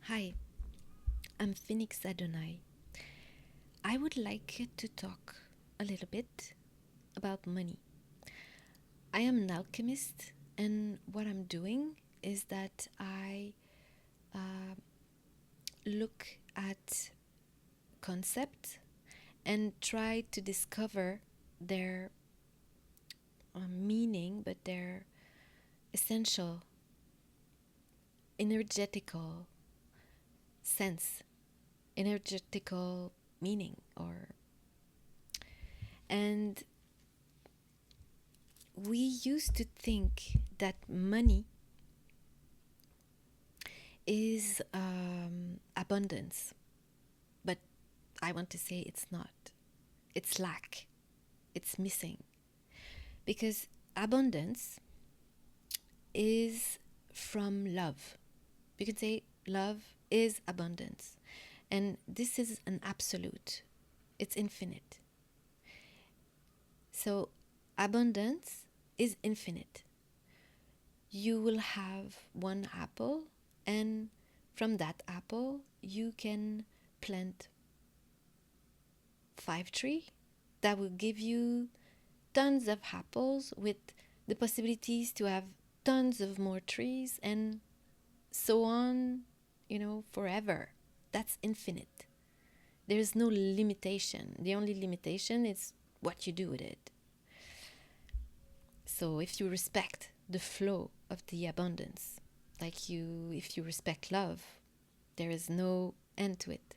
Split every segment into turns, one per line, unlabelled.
Hi, I'm Phoenix Adonai. I would like to talk a little bit about money. I am an alchemist, and what I'm doing is that I uh, look at concepts and try to discover their meaning, but their essential, energetical sense, energetical meaning, and we used to think that money is abundance, but I want to say it's not. It's lack, it's missing. Because abundance is from love. You can say love is abundance. And this is an absolute, it's infinite. So abundance is infinite. You will have one apple, and from that apple, you can plant 5 trees that will give you tons of apples with the possibilities to have tons of more trees and so on, forever. That's infinite. There is no limitation. The only limitation is what you do with it. So if you respect the flow of the abundance, if you respect love, there is no end to it.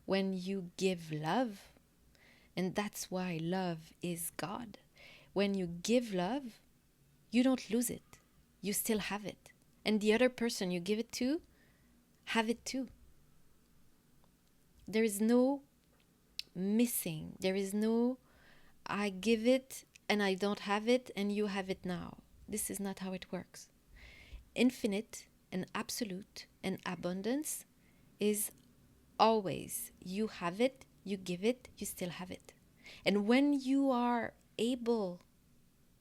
When you give love, and that's why love is God. When you give love, you don't lose it. You still have it. And the other person you give it to, have it too. There is no missing. There is no, I give it and I don't have it and you have it now. This is not how it works. Infinite and absolute and abundance is always, you have it, you give it, you still have it. And when you are able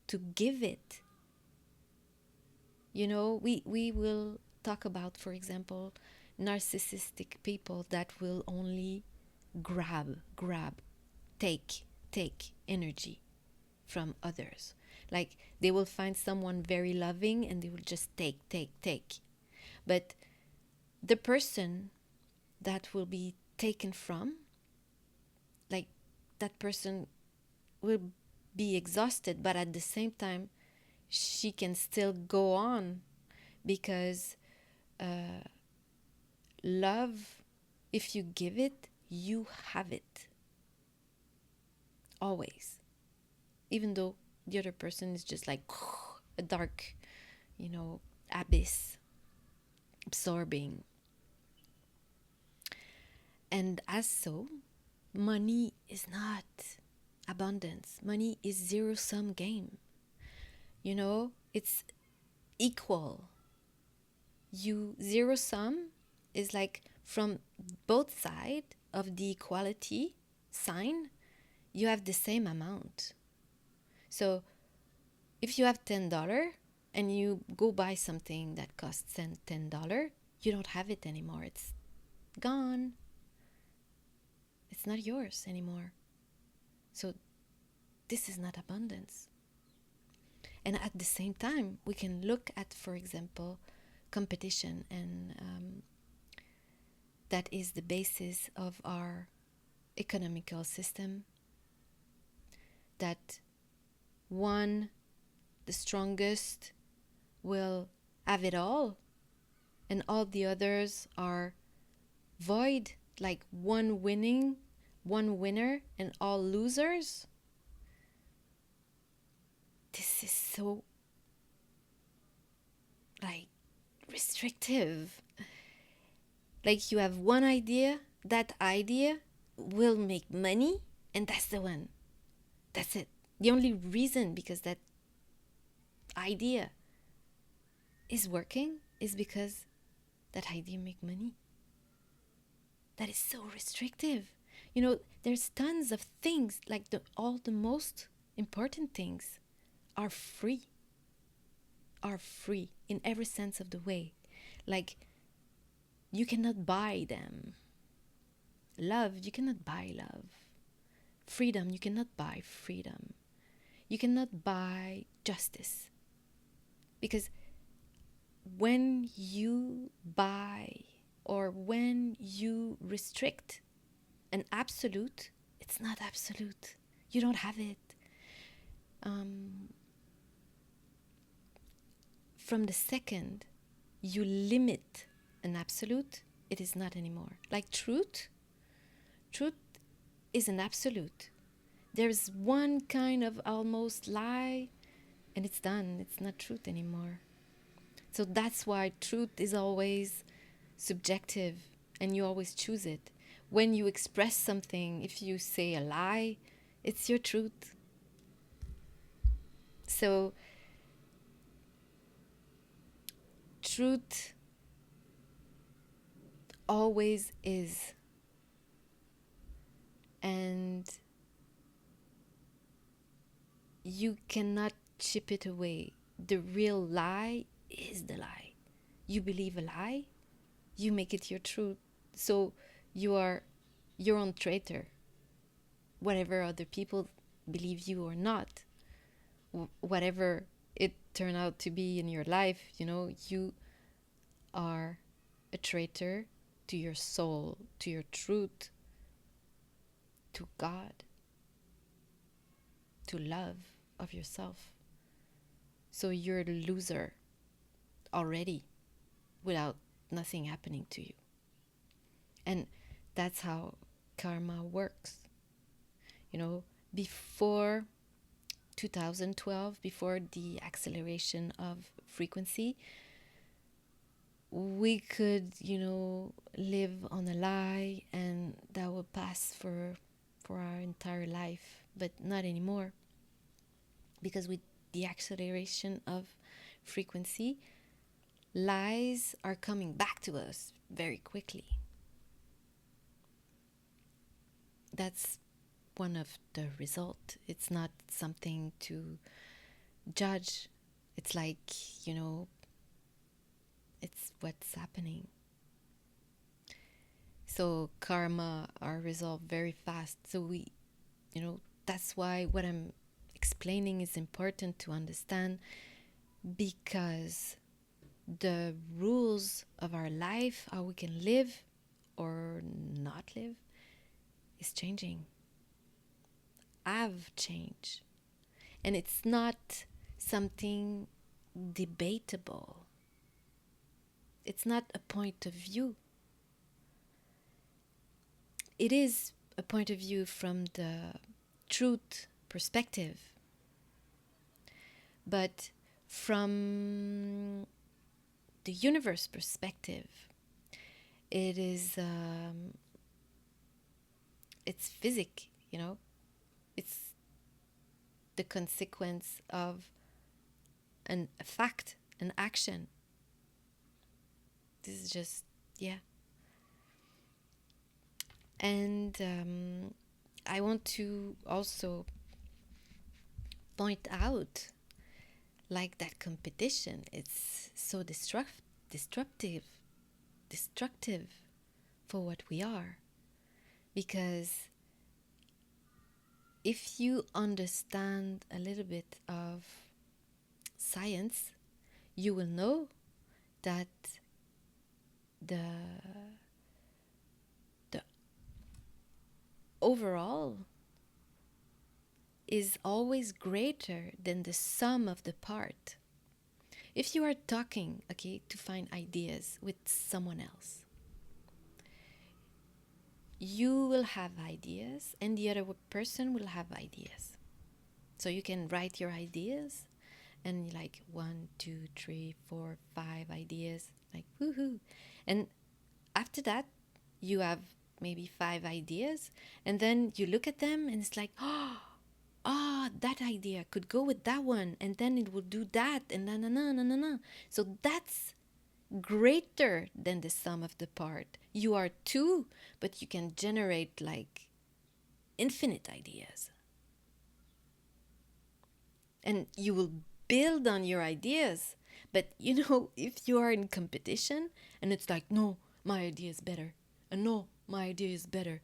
to give it, we will talk about, for example, narcissistic people that will only grab, take energy from others. Like they will find someone very loving and they will just take. But the person that will be taken from, like that person will be exhausted, but at the same time, she can still go on because love, if you give it, you have it. Always. Even though the other person is just like a dark, abyss, absorbing. And as so, money is not abundance. Money is zero-sum game. It's equal. Zero-sum is like from both sides of the equality sign, you have the same amount. So if you have $10 and you go buy something that costs $10, you don't have it anymore. It's gone. It's not yours anymore. So this is not abundance. And at the same time, we can look at, for example, competition, and that is the basis of our economical system, that the strongest will have it all and all the others are void, like one winner and all losers. This is so restrictive. Like you have one idea, that idea will make money, and that's the one. That's it. The only reason because that idea is working is because that idea make money. That is so restrictive. There's tons of things, like all the most important things are free in every sense of the way. Like You cannot buy them. Love, you cannot buy love. Freedom, you cannot buy freedom. You cannot buy justice. Because when you buy or when you restrict an absolute, it's not absolute. You don't have it. From the second you limit an absolute, it is not anymore. Like truth is an absolute. There's one kind of almost lie and it's done. It's not truth anymore. So that's why truth is always subjective and you always choose it. When you express something, if you say a lie, it's your truth. So truth always is. And you cannot chip it away. The real lie is the lie. You believe a lie, you make it your truth. So you are your own traitor. Whatever other people believe you or not, whatever it turned out to be in your life, you are a traitor to your soul, to your truth, to God, to love of yourself. So you're a loser already without nothing happening to you. And that's how karma works. Before 2012, before the acceleration of frequency, we could, live on a lie and that would pass for our entire life, but not anymore. Because with the acceleration of frequency, lies are coming back to us very quickly. That's one of the result. It's not something to judge. It's like, it's what's happening. So karma are resolved very fast. So that's why what I'm explaining is important to understand, because the rules of our life, how we can live or not live, is changing. I've changed. And it's not something debatable. It's not a point of view. It is a point of view from the truth perspective. But from the universe perspective, it is it's physic, it's the consequence of a fact, an action. This is just, and I want to also point out, like, that competition, it's so destructive for what we are. Because if you understand a little bit of science, you will know that the overall is always greater than the sum of the part. If you are talking, to find ideas with someone else, you will have ideas and the other person will have ideas. So you can write your ideas and 1, 2, 3, 4, 5 ideas, woohoo. And after that, you have maybe 5 ideas, and then you look at them and it's like, that idea could go with that one, and then it will do that, and na. So that's greater than the sum of the part. You are 2, but you can generate infinite ideas. And you will build on your ideas. But if you are in competition and it's like, no, my idea is better. And no, my idea is better.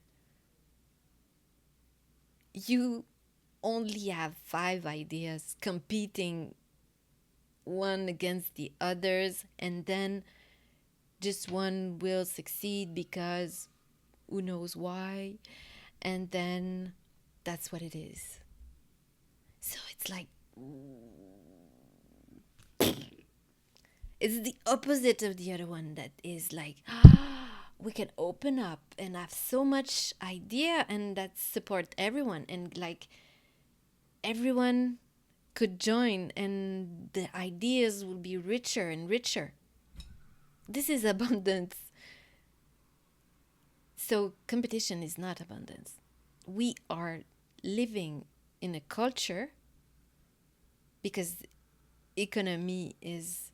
You only have 5 ideas competing one against the others, and then just one will succeed because who knows why, and then that's what it is. So it's like, it's the opposite of the other one that is like, we can open up and have so much idea and that support everyone, and like everyone could join and the ideas will be richer and richer. This is abundance. So competition is not abundance. We are living in a culture, because economy is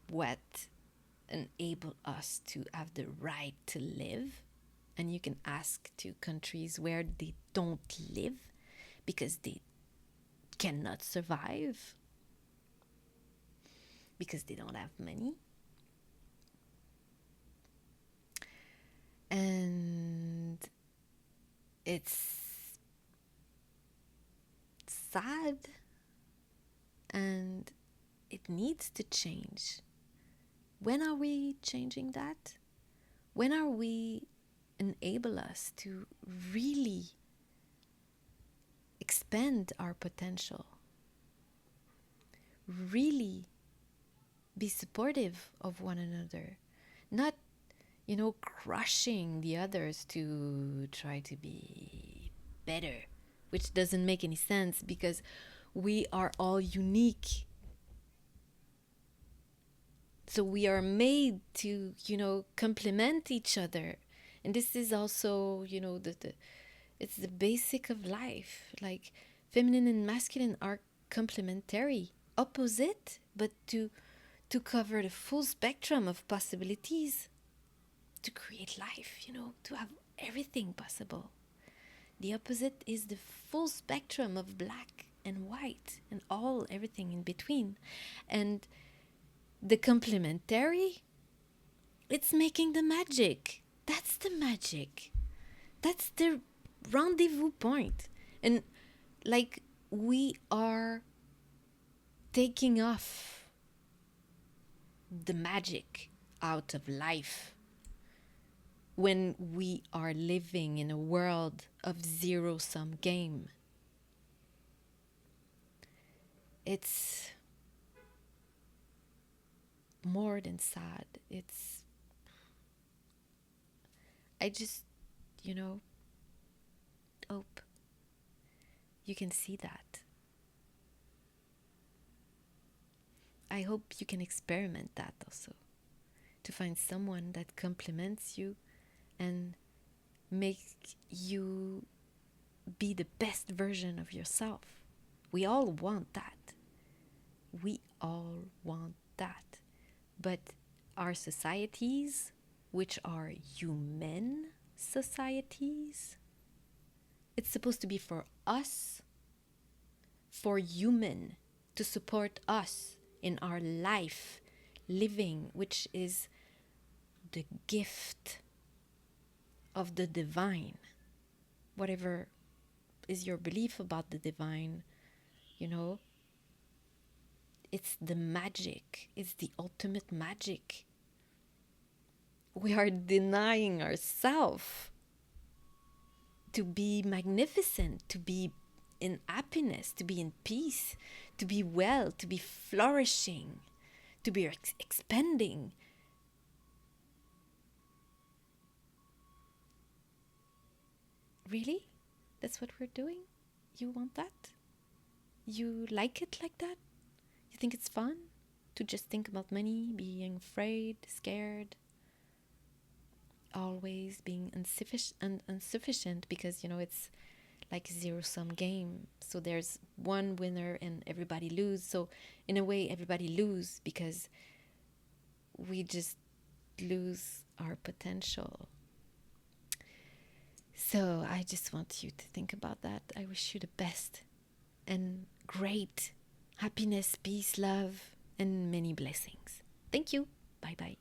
what enable us to have the right to live. And you can ask to countries where they don't live because they cannot survive, because they don't have money. And it's sad, and it needs to change. When are we changing that? When are we enable us to really expand our potential? Really be supportive of one another, not, crushing the others to try to be better, which doesn't make any sense because we are all unique. So we are made to, complement each other. And this is also, it's the basic of life. Like feminine and masculine are complementary, opposite, but to cover the full spectrum of possibilities, to create life, to have everything possible. The opposite is the full spectrum of black and white and everything in between. And the complementary, it's making the magic. That's the magic. That's the rendezvous point. And like we are taking off the magic out of life when we are living in a world of zero-sum game. It's more than sad. I just, hope you can see that. I hope you can experiment that also, to find someone that complements you and make you be the best version of yourself. We all want that. We all want that. But our societies, which are human societies, it's supposed to be for us, for human, to support us in our life living, which is the gift of the divine. Whatever is your belief about the divine, it's the magic. It's the ultimate magic. We are denying ourselves to be magnificent, to be in happiness, to be in peace, to be well, to be flourishing, to be expanding. Really? That's what we're doing? You want that? You like it like that? You think it's fun to just think about money, being afraid, scared, always being insufficient because, it's like a zero-sum game. So there's one winner and everybody lose. So in a way, everybody lose because we just lose our potential. So I just want you to think about that. I wish you the best and great happiness, peace, love, and many blessings. Thank you. Bye bye.